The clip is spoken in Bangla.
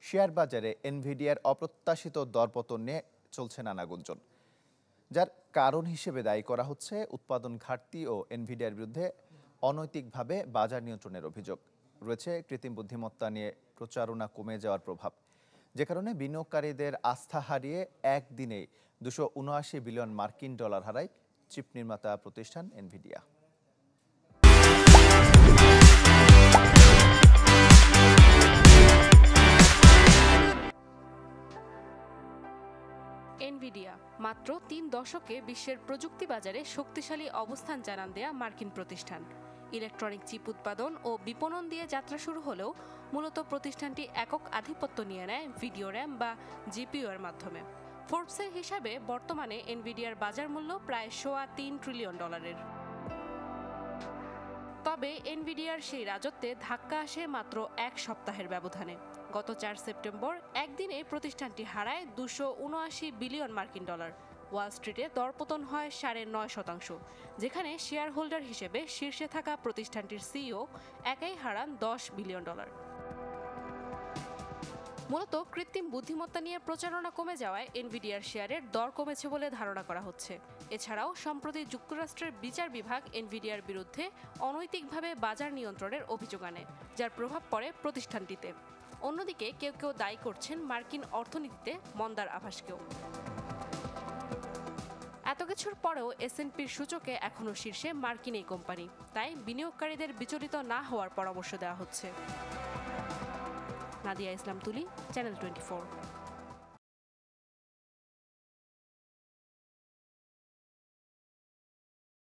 শেয়ার বাজারে এনভিডিয়ার অপ্রত্যাশিত দরপতন নিয়ে চলছে নানা গুঞ্জন, যার কারণ হিসেবে দায়ী করা হচ্ছে উৎপাদন ঘাটতি ও এনভিডিয়ার বিরুদ্ধে অনৈতিকভাবে বাজার নিয়ন্ত্রণের অভিযোগ। রয়েছে কৃত্রিম বুদ্ধিমত্তা নিয়ে প্রচারণা কমে যাওয়ার প্রভাব, যে কারণে বিনিয়োগকারীদের আস্থা হারিয়ে একদিনেই 279 বিলিয়ন মার্কিন ডলার হারায় চিপ নির্মাতা প্রতিষ্ঠান এনভিডিয়া। এনভিডিয়া মাত্র 3 দশকে বিশ্বের প্রযুক্তি বাজারে শক্তিশালী অবস্থান জানান দেয়া মার্কিন প্রতিষ্ঠান। ইলেকট্রনিক চিপ উৎপাদন ও বিপণন দিয়ে যাত্রা শুরু হলেও মূলত প্রতিষ্ঠানটি একক আধিপত্য নিয়ে নেয় ভিডিও র্যাম বা জিপিইউ এর মাধ্যমে। ফোর্বসের হিসাবে বর্তমানে এনভিডিয়ার বাজার মূল্য প্রায় $3 ট্রিলিয়ন। তবে এনভিডিয়ার সেই রাজত্বে ধাক্কা আসে মাত্র এক সপ্তাহের ব্যবধানে। গত 4 সেপ্টেম্বর একদিনে প্রতিষ্ঠানটি হারায় 279 বিলিয়ন মার্কিন ডলার। ওয়াল স্ট্রিটে দরপতন হয় 9.5%, যেখানে শেয়ার হোল্ডার হিসেবে শীর্ষে থাকা প্রতিষ্ঠানটির সিইও একাই হারান $10 বিলিয়ন। মূলত কৃত্রিম বুদ্ধিমত্তা নিয়ে প্রচারণা কমে যাওয়ায় এনভিডিয়ার শেয়ারের দর কমেছে বলে ধারণা করা হচ্ছে। এছাড়াও সম্প্রতি যুক্তরাষ্ট্রের বিচার বিভাগ এনভিডিয়ার বিরুদ্ধে অনৈতিকভাবে বাজার নিয়ন্ত্রণের অভিযোগ আনে, যার প্রভাব পড়ে প্রতিষ্ঠানটিতে। অন্যদিকে কেউ কেউ দায়ী করছেন মার্কিন অর্থনীতিতে মন্দার আভাসকেও। এত কিছুর পরেও S&Pর সূচকে এখনও শীর্ষে মার্কিন এই কোম্পানি, তাই বিনিয়োগকারীদের বিচলিত না হওয়ার পরামর্শ দেওয়া হচ্ছে। নাদিয়া ইসলাম তুলি, চ্যানেল 24।